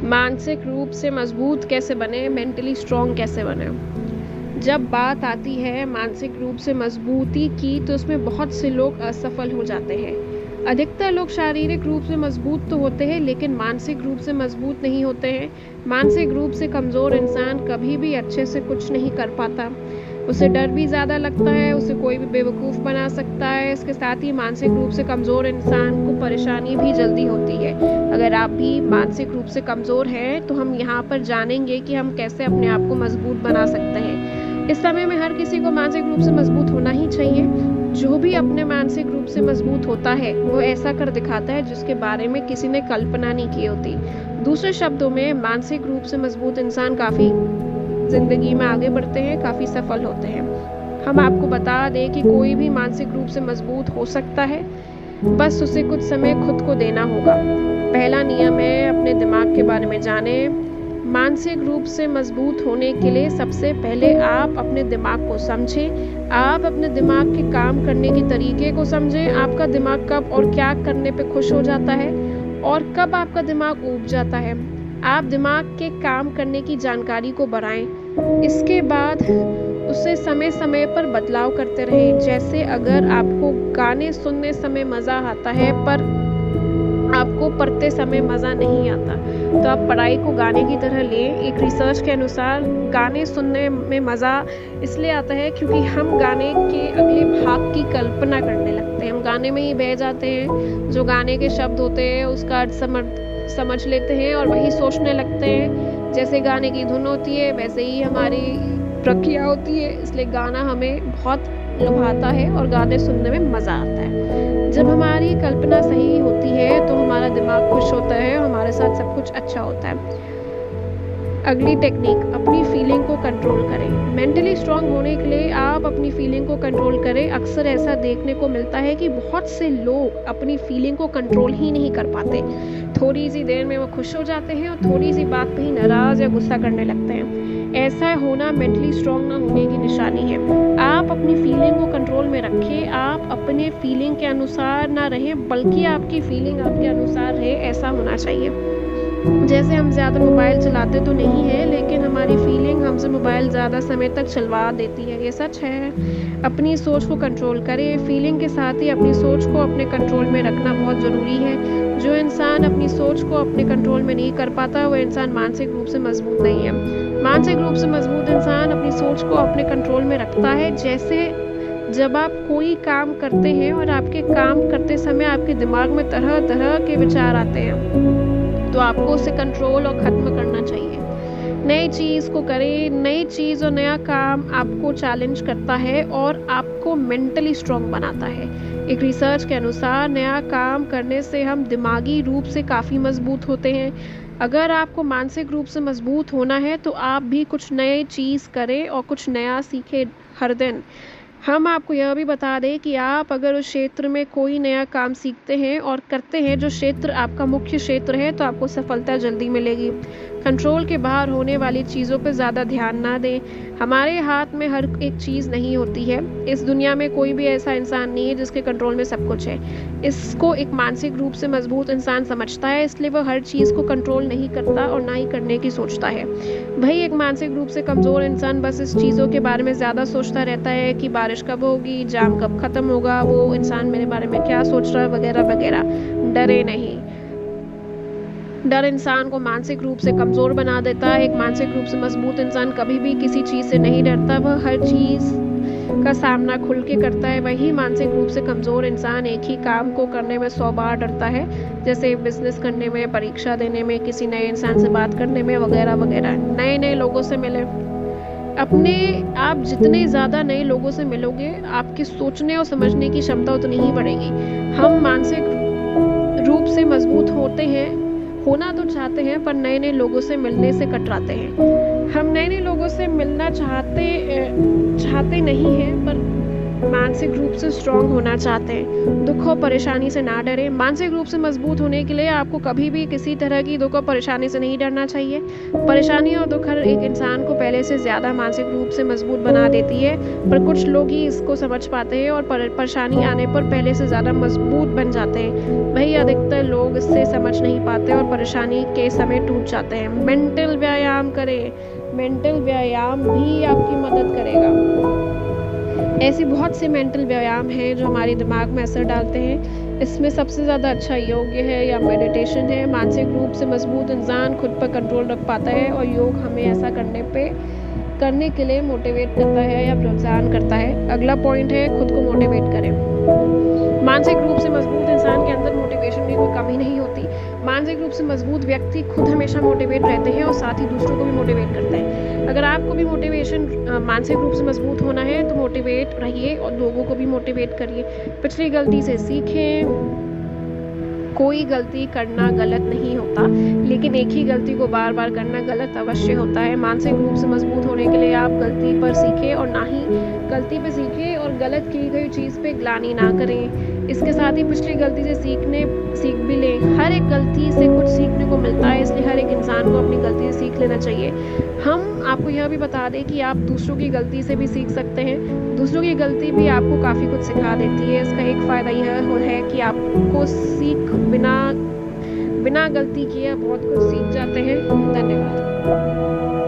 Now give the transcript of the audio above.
मानसिक रूप से मजबूत कैसे बने, मेंटली स्ट्रॉन्ग कैसे बने। जब बात आती है मानसिक रूप से मजबूती की तो उसमें बहुत से लोग असफल हो जाते हैं। अधिकतर लोग शारीरिक रूप से मजबूत तो होते हैं लेकिन मानसिक रूप से मजबूत नहीं होते हैं। मानसिक रूप से कमज़ोर इंसान कभी भी अच्छे से कुछ नहीं कर पाता। उसे डर भी ज़्यादा लगता है, उसे कोई भी बेवकूफ़ बना सकता है। इसके साथ ही मानसिक रूप से कमज़ोर इंसान को परेशानी भी जल्दी होती है। अगर आप भी मानसिक रूप से कमज़ोर हैं तो हम यहाँ पर जानेंगे कि हम कैसे अपने आप को मजबूत बना सकते हैं। इस समय में हर किसी को मानसिक रूप से मजबूत होना ही चाहिए। जो भी अपने मानसिक रूप से मजबूत होता है वो ऐसा कर दिखाता है जिसके बारे में किसी ने कल्पना नहीं की होती। दूसरे शब्दों में मानसिक रूप से मजबूत इंसान काफ़ी ज़िंदगी में आगे बढ़ते हैं, काफ़ी सफल होते हैं। हम आपको बता दें कि कोई भी मानसिक रूप से मजबूत हो सकता है, बस उसे कुछ समय खुद को देना होगा। पहला नियम है अपने दिमाग के बारे में जानें। मानसिक रूप से मजबूत होने के लिए सबसे पहले आप अपने दिमाग को समझें। आप अपने दिमाग के काम करने के तरीके को समझें। आपका दिमाग कब और क्या करने पे खुश हो जाता है और कब आपका दिमाग ऊब जाता है। आप दिमाग के काम करने की जानकारी को बढ़ाएं। इसके बाद उसे समय समय पर बदलाव करते रहें। जैसे अगर आपको गाने सुनने समय मज़ा आता है पर आपको पढ़ते समय मज़ा नहीं आता तो आप पढ़ाई को गाने की तरह लें। एक रिसर्च के अनुसार गाने सुनने में मज़ा इसलिए आता है क्योंकि हम गाने के अगले भाग की कल्पना करने लगते हैं। हम गाने में ही बह जाते हैं। जो गाने के शब्द होते हैं उसका अर्थ समझ लेते हैं और वही सोचने लगते हैं। जैसे गाने की धुन होती है वैसे ही हमारी प्रक्रिया होती है। इसलिए गाना हमें बहुत लुभाता है और गाने सुनने में मज़ा आता है। जब हमारी कल्पना सही होती है तो हमारा दिमाग खुश होता है और हमारे साथ सब कुछ अच्छा होता है। अगली टेक्निक, अपनी फीलिंग को कंट्रोल करें। मेंटली स्ट्रांग होने के लिए आप अपनी फीलिंग को कंट्रोल करें। अक्सर ऐसा देखने को मिलता है कि बहुत से लोग अपनी फीलिंग को कंट्रोल ही नहीं कर पाते। थोड़ी सी देर में वो खुश हो जाते हैं और थोड़ी सी बात पे ही नाराज़ या गुस्सा करने लगते हैं। ऐसा होना मेंटली स्ट्रांग ना होने की निशानी है। आप अपनी फीलिंग को कंट्रोल में रखें। आप अपने फीलिंग के अनुसार ना रहें बल्कि आपकी फीलिंग आपके अनुसार रहे, ऐसा होना चाहिए। जैसे हम ज़्यादा मोबाइल चलाते तो नहीं है लेकिन हमारी फीलिंग हमसे मोबाइल ज़्यादा समय तक चलवा देती है, ये सच है। अपनी सोच को कंट्रोल करें। फीलिंग के साथ ही अपनी सोच को अपने कंट्रोल में रखना बहुत ज़रूरी है। जो इंसान अपनी सोच को अपने कंट्रोल में नहीं कर पाता वो इंसान मानसिक रूप से मजबूत नहीं है। मानसिक रूप से मजबूत इंसान अपनी सोच को अपने कंट्रोल में रखता है। जैसे जब आप कोई काम करते हैं और आपके काम करते समय आपके दिमाग में तरह तरह के विचार आते हैं तो आपको उसे कंट्रोल और ख़त्म करना चाहिए। नई चीज़ को करें। नई चीज़ और नया काम आपको चैलेंज करता है और आपको मेंटली स्ट्रॉन्ग बनाता है। एक रिसर्च के अनुसार नया काम करने से हम दिमागी रूप से काफ़ी मजबूत होते हैं। अगर आपको मानसिक रूप से मजबूत होना है तो आप भी कुछ नई चीज़ करें और कुछ नया सीखें हर दिन। हम आपको यह भी बता दें कि आप अगर उस क्षेत्र में कोई नया काम सीखते हैं और करते हैं जो क्षेत्र आपका मुख्य क्षेत्र है तो आपको सफलता जल्दी मिलेगी। कंट्रोल के बाहर होने वाली चीज़ों पर ज़्यादा ध्यान ना दें। हमारे हाथ में हर एक चीज़ नहीं होती है। इस दुनिया में कोई भी ऐसा इंसान नहीं है जिसके कंट्रोल में सब कुछ है। इसको एक मानसिक रूप से मजबूत इंसान समझता है, इसलिए वह हर चीज़ को कंट्रोल नहीं करता और ना ही करने की सोचता है। वही एक मानसिक रूप से कमज़ोर इंसान बस इस चीज़ों के बारे में ज़्यादा सोचता रहता है कि बारिश कब होगी, जाम कब ख़त्म होगा, वो इंसान मेरे बारे में क्या सोच रहा है वगैरह वगैरह। डरे नहीं। डर इंसान को मानसिक रूप से कमज़ोर बना देता है। एक मानसिक रूप से मजबूत इंसान कभी भी किसी चीज़ से नहीं डरता, वह हर चीज़ का सामना खुल के करता है। वही मानसिक रूप से कमज़ोर इंसान एक ही काम को करने में 100 बार डरता है, जैसे बिजनेस करने में, परीक्षा देने में, किसी नए इंसान से बात करने में वगैरह वगैरह। नए नए लोगों से मिले। आप जितने ज़्यादा नए लोगों से मिलोगे आपकी सोचने और समझने की क्षमता उतनी ही बढ़ेगी। हम मानसिक रूप से मजबूत होना तो चाहते हैं पर नए नए लोगों से मिलने से कतराते हैं। हम नए नए लोगों से मिलना चाहते नहीं हैं पर मानसिक रूप से स्ट्रांग होना चाहते हैं, दुख और परेशानी से ना डरें। मानसिक रूप से मजबूत होने के लिए आपको कभी भी किसी तरह की दुख और परेशानी से नहीं डरना चाहिए। परेशानी और दुख हर एक इंसान को पहले से ज़्यादा मानसिक रूप से मजबूत बना देती है, पर कुछ लोग ही इसको समझ पाते हैं और परेशानी आने पर पहले से ज़्यादा मजबूत बन जाते हैं। वही अधिकतर लोग इससे समझ नहीं पाते और परेशानी के समय टूट जाते हैं। मेंटल व्यायाम करें, मेंटल व्यायाम भी आपकी मदद करेगा। ऐसी बहुत से मेंटल व्यायाम हैं जो हमारे दिमाग में असर डालते हैं। इसमें सबसे ज़्यादा अच्छा योग है या मेडिटेशन है। मानसिक रूप से मजबूत इंसान खुद पर कंट्रोल रख पाता है और योग हमें ऐसा करने के लिए मोटिवेट करता है या प्रोत्साहन करता है। अगला पॉइंट है, खुद को मोटिवेट करें। मानसिक रूप से मजबूत इंसान के अंदर मोटिवेशन की कोई कमी नहीं होती। मानसिक रूप से मजबूत व्यक्ति खुद हमेशा मोटिवेट रहते हैं और साथ ही दूसरों को भी मोटिवेट करते हैं। अगर आपको भी मानसिक रूप से मजबूत होना है तो मोटिवेट रहिए और लोगों को भी मोटिवेट करिए। पिछली गलती से सीखें। कोई गलती करना गलत नहीं होता, लेकिन एक ही गलती को बार बार करना गलत अवश्य होता है। मानसिक रूप से मजबूत होने के लिए आप गलती पर सीखें और ना ही गलती पे सीखें और गलत की गई चीज़ पे ग्लानि ना करें। इसके साथ ही पिछली गलती से सीख भी लें। हर एक गलती से कुछ सीखने को मिलता है, इसलिए हर एक इंसान को अपनी गलती से सीख लेना चाहिए। हम आपको यह भी बता दें कि आप दूसरों की गलती से भी सीख सकते हैं। दूसरों की गलती भी आपको काफ़ी कुछ सिखा देती है। इसका एक फ़ायदा यह है कि आपको बिना गलती किए बहुत कुछ सीख जाते हैं। धन्यवाद।